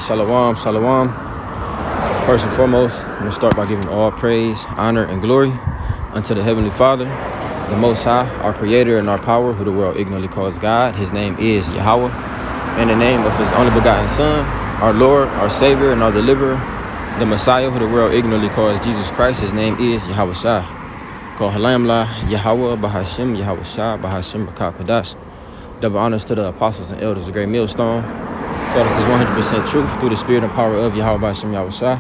Shalom, shalom. First and foremost, I'm going to start by giving all praise, honor, and glory unto the Heavenly Father, the Most High, our Creator and our power, who the world ignorantly calls God. His name is Yahweh. In the name of His only begotten Son, our Lord, our Savior, and our Deliverer, the Messiah, who the world ignorantly calls Jesus Christ. His name is Yahweh Shah. Call Halam La Yahweh Bahashim Yahweh Shah Bahashim Bakah Kodash. Double honors to the apostles and elders of the great millstone. Taught us this 100% truth through the spirit and power of Yahweh Bahashim Yahweh Shah.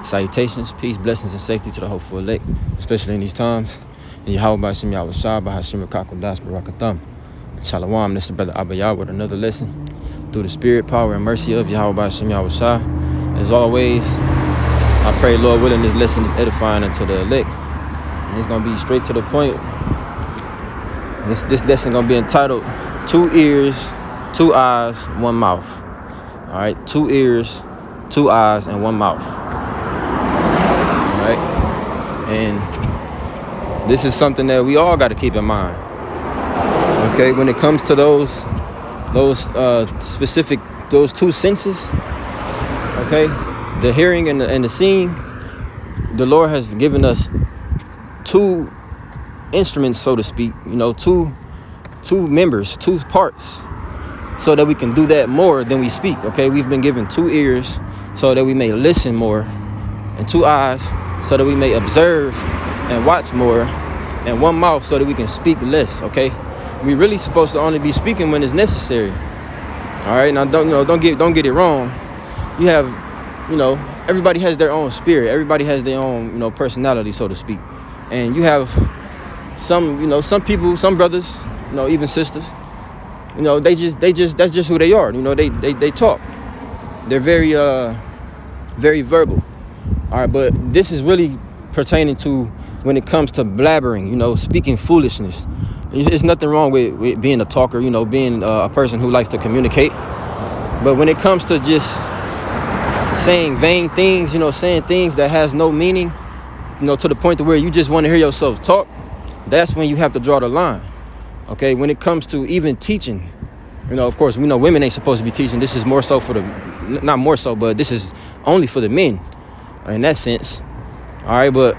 Salutations, peace, blessings, and safety to the hopeful elect, especially in these times. And Yahweh Bahashim Yahweh Shah Bahashim Bakah Kodash Barakatham. Shalom, this is Brother Abayah with another lesson through the spirit, power, and mercy of Yahweh Bahashim Yahweh Shah. As always, I pray, Lord willing, this lesson is edifying unto the elect. And it's going to be straight to the point. This lesson going to be entitled, 2 ears, 2 eyes, 1 mouth. All right, 2 ears, 2 eyes, and 1 mouth. All right, and this is something that we all got to keep in mind. Okay, when it comes to those specific, those 2 senses, okay, the hearing and the seeing, the Lord has given us 2 instruments, so to speak, two members, 2 parts, so that we can do that more than we speak. Okay, we've been given 2 ears so that we may listen more, and 2 eyes so that we may observe and watch more, and 1 mouth so that we can speak less. Okay, we really supposed to only be speaking when it's necessary. All right, now don't get it wrong. You have, everybody has their own spirit. Everybody has their own, personality, so to speak. And you have some people, some brothers, even sisters, they just that's just who they are. They talk. They're very very verbal. All right, but this is really pertaining to when it comes to blabbering, speaking foolishness. There's nothing wrong with being a talker, being a person who likes to communicate. But when it comes to just saying vain things, saying things that has no meaning, to the point to where you just want to hear yourself talk, that's when you have to draw the line. Okay, when it comes to even teaching, of course, we know women ain't supposed to be teaching. This is more so for not more so, but this is only for the men in that sense. All right, but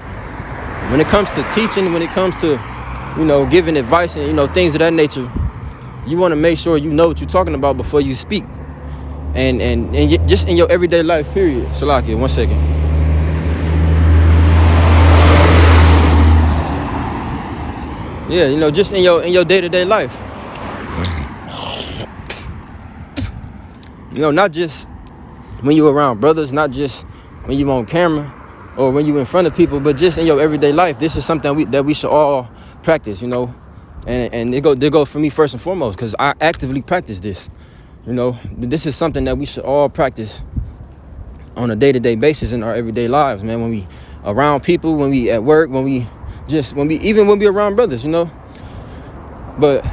when it comes to teaching, when it comes to, giving advice and, things of that nature, you want to make sure you know what you're talking about before you speak. And just in your everyday life, period. Salakia, 1 second. Yeah, just in your day-to-day life. Not just when you're around brothers, not just when you're on camera or when you're in front of people, but just in your everyday life. This is something that we should all practice, and they go for me first and foremost, because I actively practice this. This is something that we should all practice on a day-to-day basis in our everyday lives, man. When we around people, when we at work, when we around brothers, But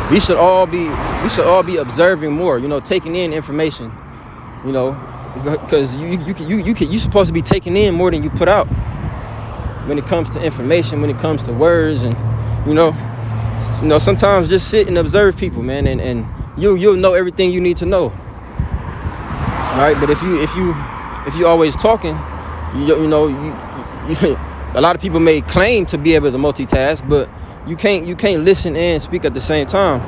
we should all be observing more, taking in information, because you supposed to be taking in more than you put out when it comes to information, when it comes to words, and sometimes just sit and observe people, man, and you'll know everything you need to know. All right, but if you always talking, a lot of people may claim to be able to multitask, but you can't listen and speak at the same time.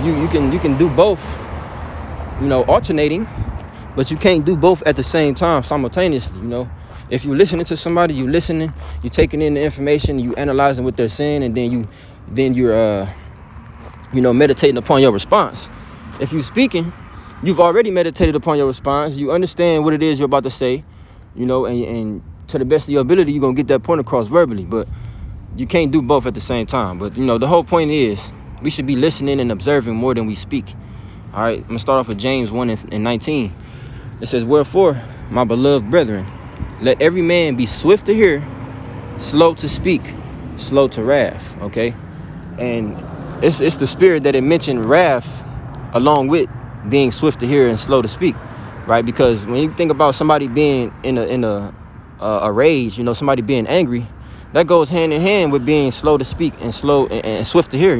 You can do both, alternating, but you can't do both at the same time simultaneously. If you're listening to somebody, you're taking in the information, you analyzing what they're saying, and then you're meditating upon your response. If you're speaking, you've already meditated upon your response. You understand what it is you're about to say, and to the best of your ability, you're going to get that point across verbally, but you can't do both at the same time. But, the whole point is we should be listening and observing more than we speak. All right, I'm going to start off with James 1 and 19. It says, "Wherefore, my beloved brethren, let every man be swift to hear, slow to speak, slow to wrath." Okay, and it's the spirit that it mentioned wrath along with being swift to hear and slow to speak, right? Because when you think about somebody being in a rage, somebody being angry, that goes hand in hand with being slow to speak and slow and swift to hear.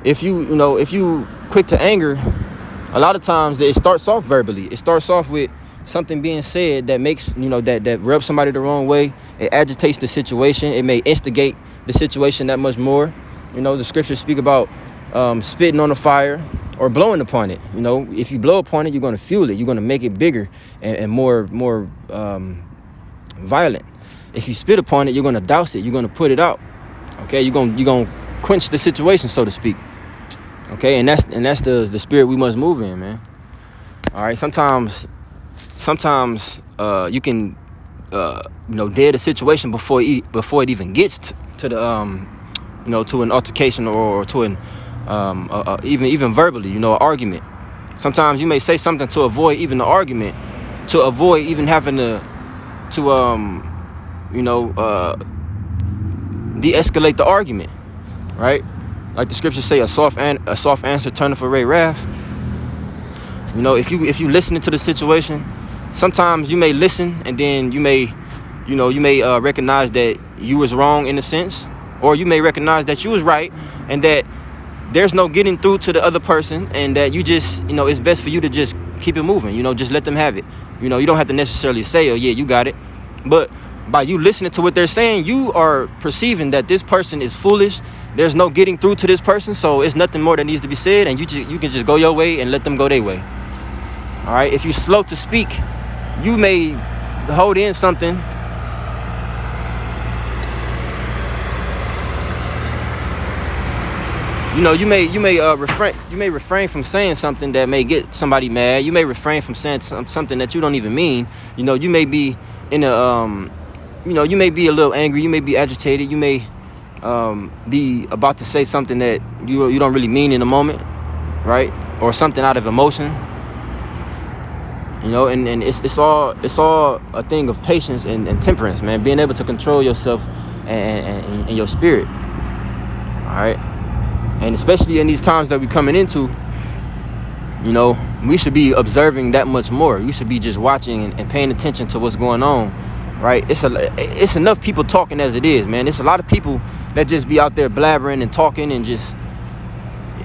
If you quick to anger, a lot of times it starts off verbally. It starts off with something being said that makes, that rubs somebody the wrong way. It agitates the situation. It may instigate the situation that much more. The scriptures speak about spitting on the fire or blowing upon it. If you blow upon it, you're going to fuel it. You're going to make it bigger and more violent. If you spit upon it, you're going to douse it. You're going to put it out. Okay, you're going to quench the situation, so to speak. Okay, and that's the spirit we must move in, man. All right, sometimes you can dead a situation before it even gets to the to an altercation or to an even verbally, an argument. Sometimes you may say something to avoid even the argument, to avoid even having to de-escalate the argument, right? Like the scriptures say, a soft answer turneth away wrath. If you listening to the situation, sometimes you may listen and then you may recognize that you was wrong in a sense, or you may recognize that you was right and that there's no getting through to the other person, and that you just, it's best for you to just keep it moving, just let them have it. You don't have to necessarily say, oh yeah, you got it. But by you listening to what they're saying, you are perceiving that this person is foolish. There's no getting through to this person, so it's nothing more that needs to be said, and you can just go your way and let them go their way. All right, if you're slow to speak, you may hold in something. You may refrain from saying something that may get somebody mad. You may refrain from saying something that you don't even mean. You may be in a you may be a little angry. You may be agitated. You may be about to say something that you don't really mean in the moment, right? Or something out of emotion. And it's all a thing of patience and temperance, man. Being able to control yourself and your spirit. All right. And especially in these times that we're coming into, we should be observing that much more. You should be just watching and paying attention to what's going on, right? It's enough people talking as it is, man. It's a lot of people that just be out there blabbering and talking and just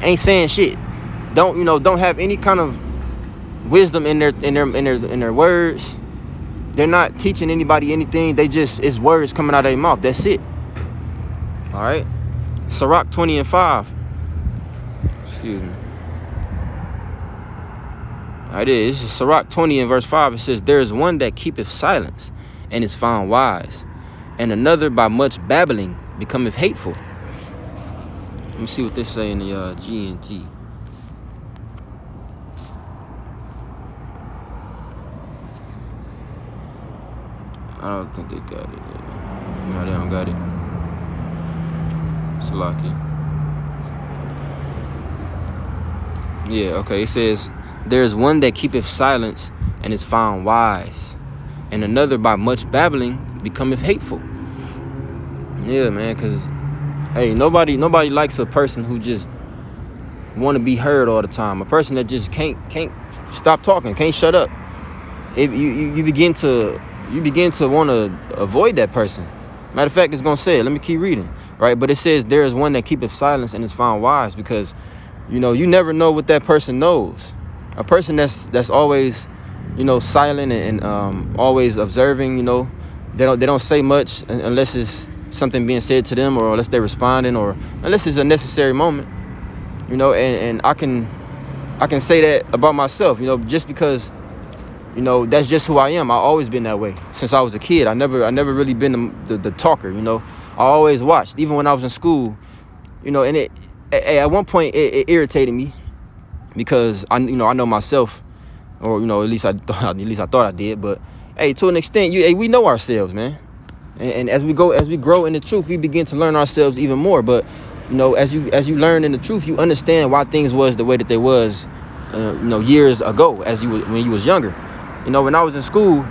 ain't saying shit. Don't have any kind of wisdom in their words. They're not teaching anybody anything. It's words coming out of their mouth. That's it. All right. Sirach 20:5. Excuse me. It is. This is Sirach 20 and verse 5. It says, there is one that keepeth silence and is found wise, and another by much babbling becometh hateful. Let me see what they say in the GNT. I don't think they got it. No, they don't got it. Salaki. Yeah, okay. It says, there is one that keepeth silence and is found wise, and another by much babbling becometh hateful. Yeah, man, because, hey, nobody likes a person who just want to be heard all the time. A person that just can't stop talking, can't shut up. You begin to want to avoid that person. Matter of fact, it's going to say it. Let me keep reading. Right, but it says there is one that keepeth silence and is found wise, because you never know what that person knows. A person that's always silent and always observing, they don't say much unless it's something being said to them, or unless they're responding, or unless it's a necessary moment. And I can say that about myself, just because that's just who I am. I've always been that way since I was a kid. I never really been the talker. I always watched, even when I was in school, and at one point it irritated me, because I know myself, or at least I thought I did. But hey, to an extent, we know ourselves, man. And as we grow in the truth, we begin to learn ourselves even more. But as you learn in the truth, you understand why things was the way that they was, years ago, when you was younger. When I was in school,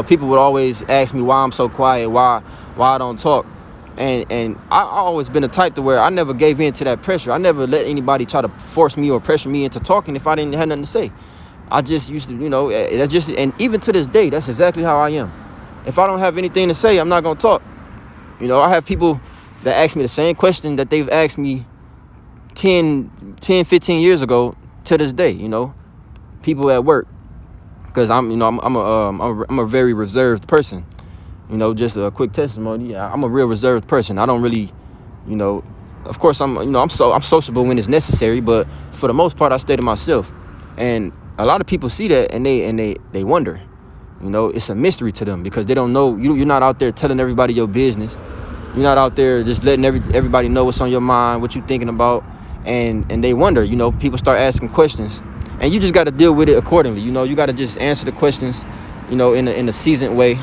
people would always ask me why I'm so quiet, why I don't talk. And I always been the type to where I never gave in to that pressure. I never let anybody try to force me or pressure me into talking if I didn't have nothing to say. I just used to, and even to this day, that's exactly how I am. If I don't have anything to say, I'm not going to talk. I have people that ask me the same question that they've asked me 10, 15 years ago to this day, you know, people at work, because I'm a very reserved person. You know, just a quick testimony. I'm a real reserved person. I don't really, you know, of course I'm sociable when it's necessary, but for the most part I stay to myself. And a lot of people see that and they wonder. You know, it's a mystery to them because they don't know. You're not out there telling everybody your business. You're not out there just letting everybody know what's on your mind, what you're thinking about, and they wonder. You know, people start asking questions, and you just got to deal with it accordingly. You know, you got to just answer the questions, you know, in a seasoned way,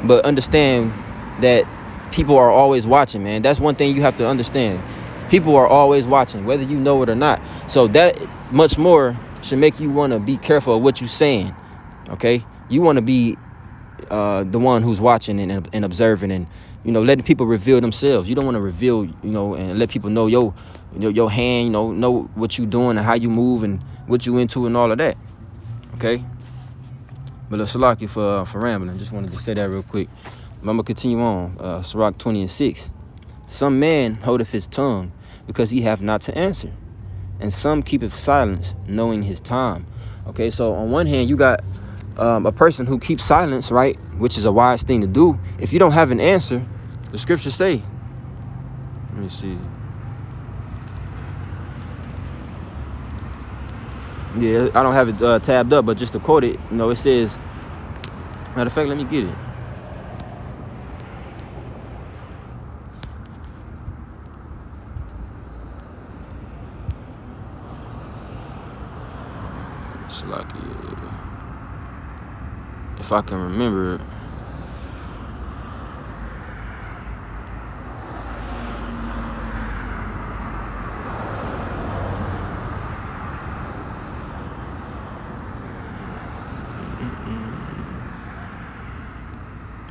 but understand that people are always watching, man. That's one thing you have to understand. People are always watching, whether you know it or not. So that much more should make you want to be careful of what you're saying. Okay, you want to be the one who's watching and observing, and you know, letting people reveal themselves. You don't want to reveal, you know, and let people know your hand, you know what you doing and how you move and what you into and all of that. Okay, but Salaki for rambling. Just wanted to say that real quick. I'm gonna continue on. Sirach 20:6. Some man holdeth his tongue because he have not to answer, and some keepeth silence, knowing his time. Okay, so on one hand, you got a person who keeps silence, right, which is a wise thing to do. If you don't have an answer, the scriptures say, let me see. Yeah, I don't have it tabbed up, but just to quote it, you know, it says, matter of fact, let me get it. It's like, if I can remember it.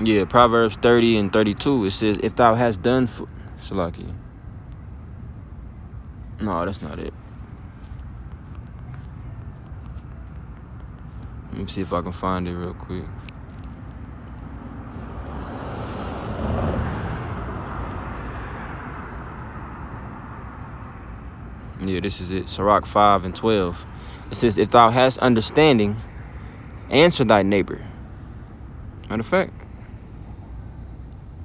Yeah, Proverbs 30 and 32, it says, if thou hast done for Salaki. No, that's not it. Let me see if I can find it real quick. Yeah, this is it. Sirach 5 and 12. It says, if thou hast understanding, answer thy neighbor. Matter of fact,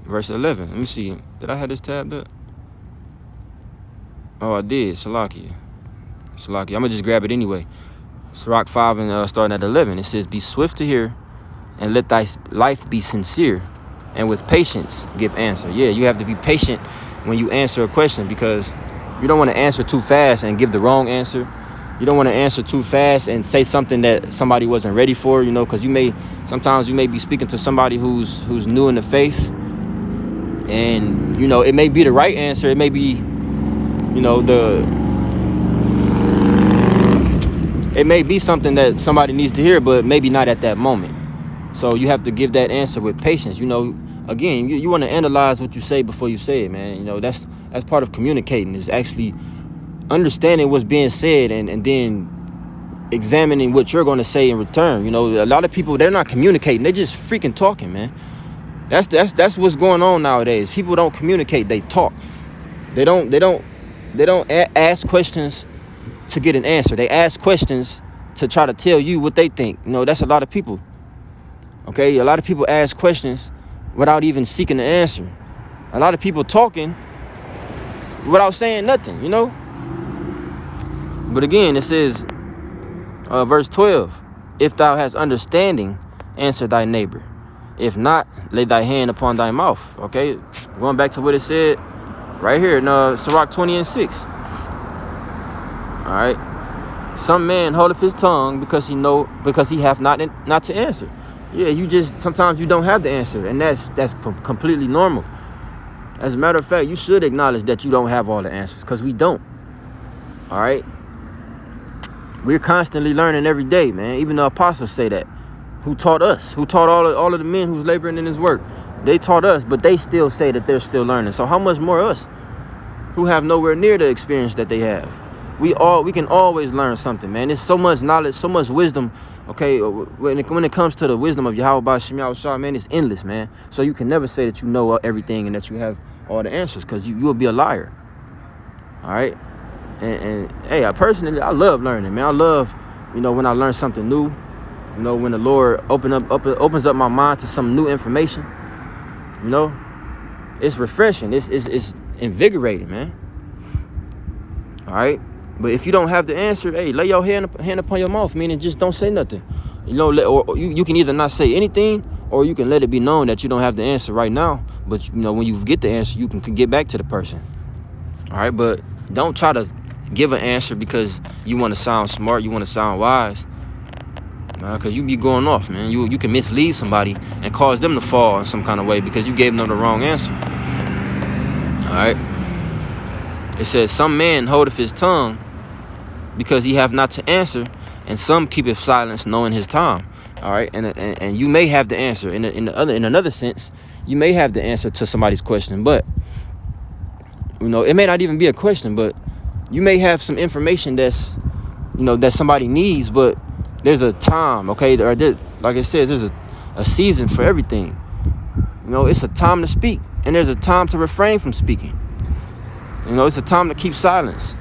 verse 11. Let me see. Did I have this tabbed up? Oh, I did. Salaki. I'm going to just grab it anyway. Sirach 5 and starting at 11. It says, be swift to hear and let thy life be sincere, and with patience give answer. Yeah, you have to be patient when you answer a question, because you don't want to answer too fast and give the wrong answer. You don't want to answer too fast and say something that somebody wasn't ready for, you know, because sometimes you may be speaking to somebody who's new in the faith, and, you know, it may be the right answer. It may be, you know, it may be something that somebody needs to hear, but maybe not at that moment. So you have to give that answer with patience. You know, again, you want to analyze what you say before you say it, man. You know, that's part of communicating, is actually understanding what's being said and then examining what you're going to say in return. You know, a lot of people, they're not communicating. They're just freaking talking, man. That's what's going on nowadays. People don't communicate. They talk. They don't ask questions to get an answer. They ask questions to try to tell you what they think. You know, that's a lot of people. Okay, a lot of people ask questions without even seeking the answer. A lot of people talking without saying nothing, you know. But again, it says, verse 12, if thou hast understanding, answer thy neighbor. If not, lay thy hand upon thy mouth. Okay, going back to what it said right here in Sirach 20:6. All right, some man holdeth his tongue because he hath not to answer. Yeah, sometimes you don't have the answer, and that's completely normal. As a matter of fact, you should acknowledge that you don't have all the answers, because we don't. All right, we're constantly learning every day, man. Even the apostles say that. Who taught us? Who taught all of the men who's laboring in his work? They taught us, but they still say that they're still learning. So how much more us, who have nowhere near the experience that they have? We can always learn something, man. There's so much knowledge, so much wisdom. Okay, when it comes to the wisdom of Yahweh Shem Yahushua, man, it's endless, man. So you can never say that you know everything and that you have all the answers, because you will be a liar. All right, And hey, I personally, I love learning, man. I love, when I learn something new, when the Lord opens up my mind to some new information, it's refreshing. It's invigorating, man. All right. But if you don't have the answer, hey, lay your hand upon your mouth, meaning just don't say nothing. Or you can either not say anything, or you can let it be known that you don't have the answer right now. But when you get the answer, you can get back to the person. All right. But don't try to give an answer because you want to sound smart, you want to sound wise. Because you be going off, man. You can mislead somebody and cause them to fall in some kind of way because you gave them the wrong answer. All right. It says, some man holdeth his tongue because he have not to answer, and some keepeth silence knowing his time. All right. And you may have the answer. In another sense, you may have the answer to somebody's question, but it may not even be a question, but you may have some information that's that somebody needs, but there's a time, okay? Like it says, there's a season for everything. It's a time to speak, and there's a time to refrain from speaking. It's a time to keep silence.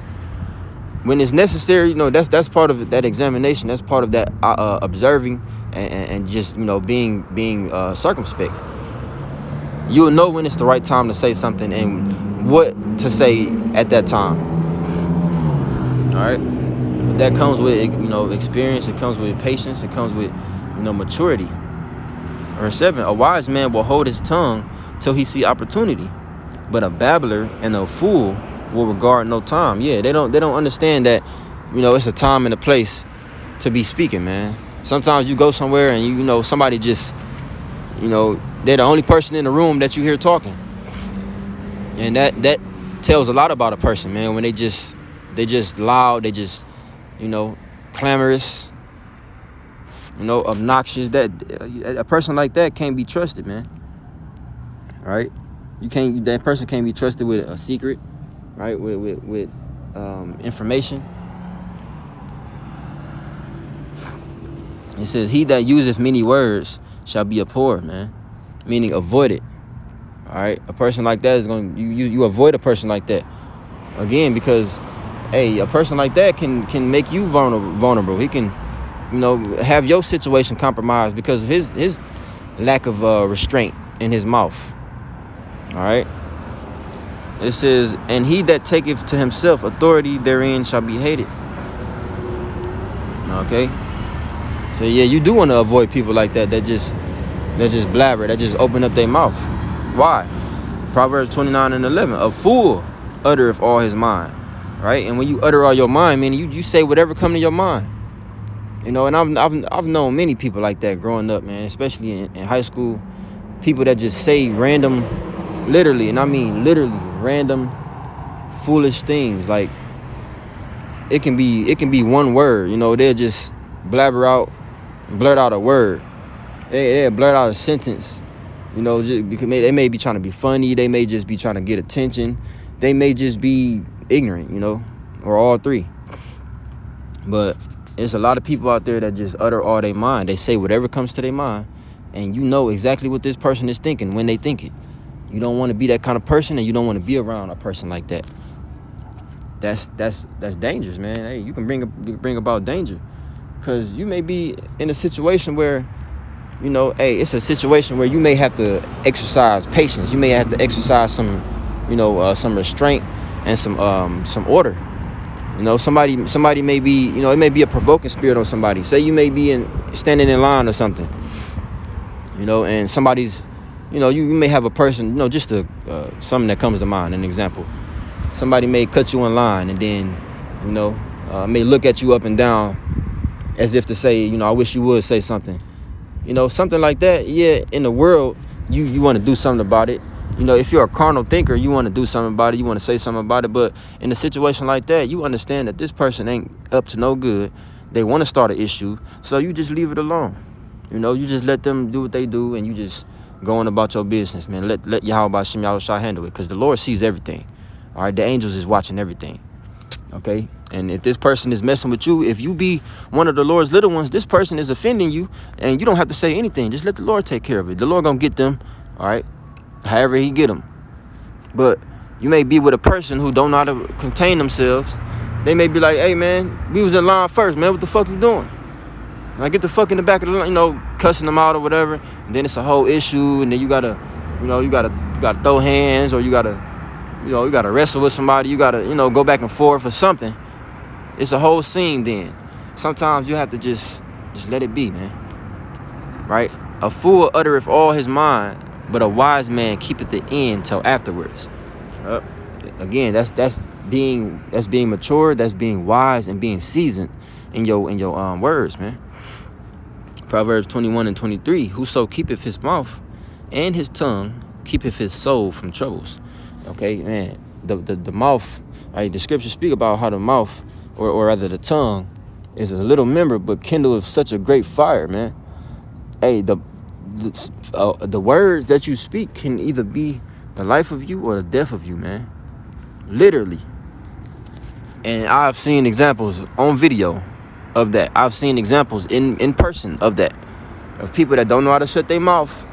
When it's necessary, that's part of that examination. That's part of that observing and just, being circumspect. You'll know when it's the right time to say something and what to say at that time. All right? That comes with, experience. It comes with patience. It comes with, maturity. Verse 7, a wise man will hold his tongue till he see opportunity, but a babbler and a fool will regard no time. Yeah, they don't understand that, it's a time and a place to be speaking, man. Sometimes you go somewhere and, somebody just, they're the only person in the room that you hear talking. And that tells a lot about a person, man, when they just loud, they just, clamorous, obnoxious. That a person like that can't be trusted, man. Right? That person can't be trusted with a secret, right? With information. It says, he that useth many words shall be abhorred, man. Meaning avoid it. All right? A person like that is going to, you avoid a person like that. Again, because hey, a person like that can make you vulnerable. He can, have your situation compromised because of his lack of restraint in his mouth. All right. It says, and he that taketh to himself authority therein shall be hated. Okay. So yeah, you do want to avoid people like that just blabber, that just open up their mouth. Why? Proverbs 29:11. A fool uttereth all his mind. Right, and when you utter all your mind, man, you say whatever come to your mind, and I've known many people like that growing up, man, especially in high school, people that just say random, literally, and I mean literally random, foolish things. Like it can be one word, they'll just blurt out a word, they blurt out a sentence, just because they may be trying to be funny, they may just be trying to get attention. They may just be ignorant, or all three. But there's a lot of people out there that just utter all their mind. They say whatever comes to their mind, and you know exactly what this person is thinking when they think it. You don't want to be that kind of person, and you don't want to be around a person like that. That's dangerous, man. Hey, you can bring about danger, because you may be in a situation where, it's a situation where you may have to exercise patience. You may have to exercise some restraint and some order. Somebody may be, it may be a provoking spirit on somebody. Say you may be standing in line or something, and somebody's, you may have a person, just something that comes to mind, an example. Somebody may cut you in line and then, may look at you up and down as if to say, I wish you would say something. Something like that. Yeah, in the world, you want to do something about it. If you're a carnal thinker, you want to do something about it. You want to say something about it. But in a situation like that, you understand that this person ain't up to no good. They want to start an issue. So you just leave it alone. You just let them do what they do, and you just go on about your business, man. Let Yahweh Shem Yahushua handle it, because the Lord sees everything. All right, the angels is watching everything. Okay? And if this person is messing with you, if you be one of the Lord's little ones, this person is offending you, and you don't have to say anything. Just let the Lord take care of it. The Lord gonna get them. All right? However he get them. But you may be with a person who don't know how to contain themselves, They may be like, hey man, we was in line first, man. What the fuck you doing? Like, get the fuck in the back of the line, you know, cussing them out or whatever. And then it's a whole issue, and then you gotta throw hands, or you gotta wrestle with somebody. You gotta, go back and forth or something. It's a whole scene then. Sometimes you have to just let it be, man. Right? A fool uttereth all his mind, but a wise man keepeth it in till afterwards. Again, that's being mature, that's being wise, and being seasoned in your words, man. Proverbs 21:23, whoso keepeth his mouth and his tongue keepeth his soul from troubles. Okay, man, the mouth, right, the scriptures speak about how the mouth, or rather the tongue, is a little member but kindleth such a great fire, man. Hey, the words that you speak can either be the life of you or the death of you, man. Literally. And I've seen examples on video of that. I've seen examples in person of that. Of people that don't know how to shut their mouth,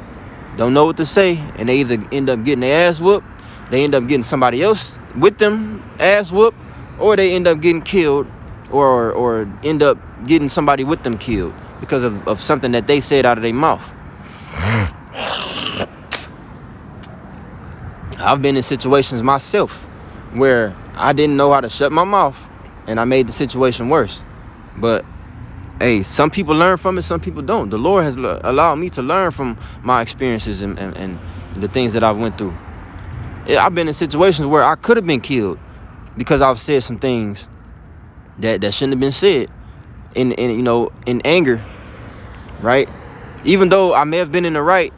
don't know what to say, and they either end up getting their ass whooped, they end up getting somebody else with them ass whooped, or they end up getting killed, or end up getting somebody with them killed because of something that they said out of their mouth. I've been in situations myself where I didn't know how to shut my mouth, and I made the situation worse. But hey, some people learn from it, some people don't. The Lord has allowed me to learn from my experiences and the things that I've went through. I've been in situations where I could have been killed because I've said some things that shouldn't have been said in anger, right? Even though I may have been in the right,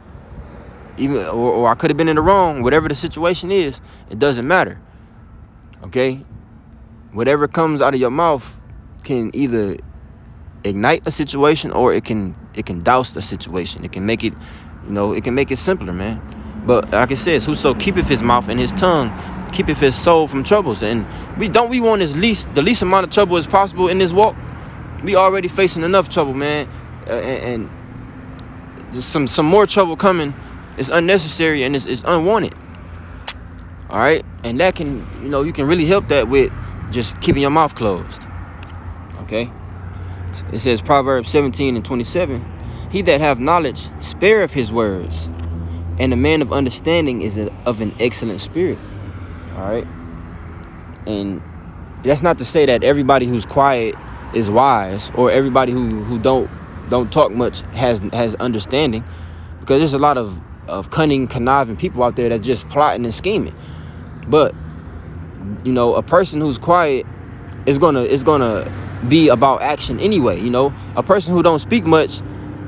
or I could have been in the wrong, whatever the situation is, it doesn't matter. Okay? Whatever comes out of your mouth can either ignite a situation, or it can douse the situation. It can make it, it can make it simpler, man. But like it says, whoso keepeth his mouth and his tongue keepeth his soul from troubles. And we want the least amount of trouble as possible in this walk. We already facing enough trouble, man, and some more trouble coming. It's unnecessary and it's unwanted. All right, and that can, you can really help that with just keeping your mouth closed. Okay, it says Proverbs 17:27, he that hath knowledge spareth his words, and the man of understanding is of an excellent spirit. All right, and that's not to say that everybody who's quiet is wise, or everybody who don't talk much has understanding, because there's a lot of cunning, conniving people out there that's just plotting and scheming. But a person who's quiet is gonna be about action anyway. A person who don't speak much,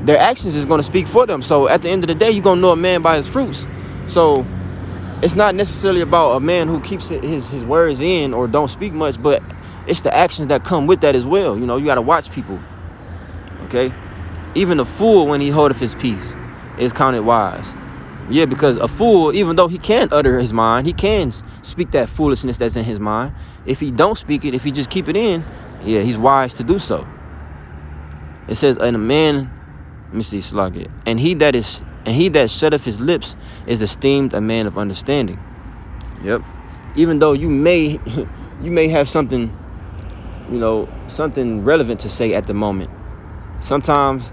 their actions is gonna speak for them. So at the end of the day, you're gonna know a man by his fruits. So it's not necessarily about a man who keeps his words in or don't speak much, but it's the actions that come with that as well. You gotta watch people. Okay, even a fool, when he holdeth his peace, is counted wise. Yeah, because a fool, even though he can utter his mind, he can speak that foolishness that's in his mind. If he don't speak it, if he just keep it in, yeah, he's wise to do so. It says, and a man, let me see, slug it. And he that shutteth his lips is esteemed a man of understanding. Yep. Even though you may have something, something relevant to say at the moment. Sometimes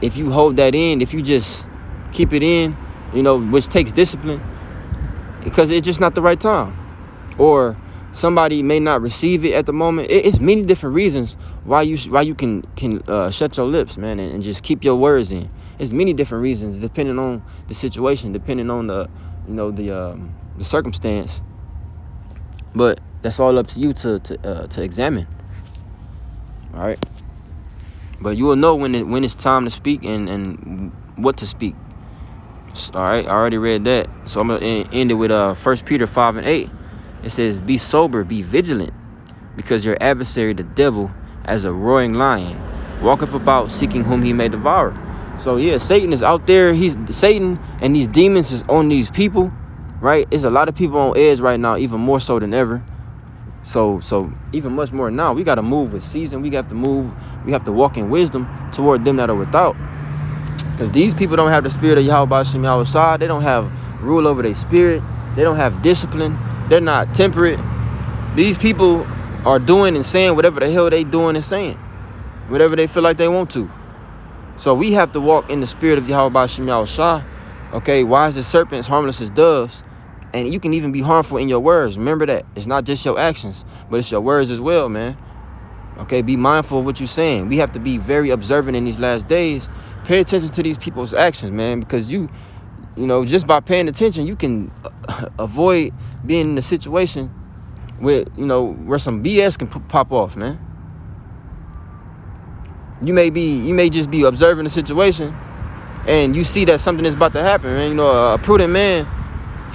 if you hold that in, if you just keep it in, which takes discipline, because it's just not the right time, or somebody may not receive it at the moment. It's many different reasons why you can shut your lips, man, and just keep your words in. It's many different reasons depending on the situation, depending on the circumstance. But that's all up to you to examine. All right. But you will know when it's time to speak and what to speak. All right, I already read that. So I'm going to end it with 1 Peter 5:8. It says, be sober, be vigilant, because your adversary, the devil, as a roaring lion, walketh about seeking whom he may devour. So yeah, Satan is out there. Satan and these demons is on these people, right? There's a lot of people on edge right now, even more so than ever. So even much more now. We got to move with season. We have to walk in wisdom toward them that are without. Because these people don't have the spirit of Yahweh Shem Yahushua. They don't have rule over their spirit. They don't have discipline. They're not temperate. These people are doing and saying whatever the hell they doing and saying, whatever they feel like they want to. So we have to walk in the spirit of Yahweh Ba'ashem Yahushua. Okay, wise as serpents, harmless as doves. And you can even be harmful in your words. Remember that. It's not just your actions, but it's your words as well, man. Okay, be mindful of what you're saying. We have to be very observant in these last days. Pay attention to these people's actions, man, because you know, just by paying attention, you can avoid being in a situation where, you know, where some BS can pop off, man. You may just be observing the situation and you see that something is about to happen, man. You know, a prudent man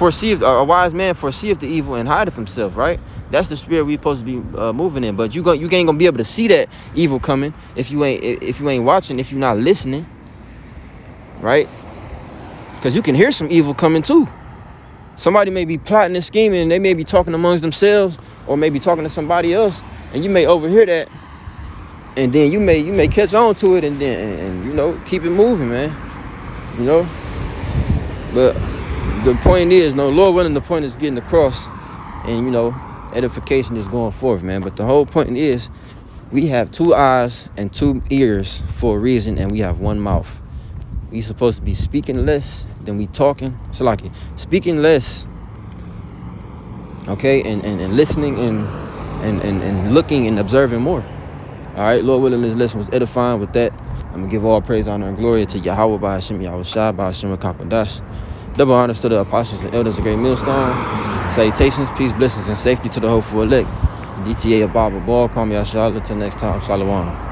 a wise man foreseeth the evil and hideth himself, right? That's the spirit we're supposed to be moving in. But you ain't gonna be able to see that evil coming if you ain't watching, if you're not listening, right? Because you can hear some evil coming too. Somebody may be plotting and scheming, and they may be talking amongst themselves, or maybe talking to somebody else, and you may overhear that, and then you may catch on to it, and then you know, keep it moving, man. You know, but the point is, no, Lord willing, the point is getting across, and you know, edification is going forth, man. But the whole point is, we have 2 eyes and 2 ears for a reason, and we have 1 mouth. We supposed to be speaking less than we talking. So like speaking less, okay, and listening and looking and observing more. All right, Lord willing, this lesson was edifying. With that, I'm gonna give all praise, honor, and glory to Yahweh Ba'ashem Yahushua Ba'ashem Kakodash. Double honors to the apostles and elders of Great Millstone. Salutations, peace, blessings, and safety to the hopeful elect. DTA Ababa Ball, call me Ashala. Till next time, Shalom.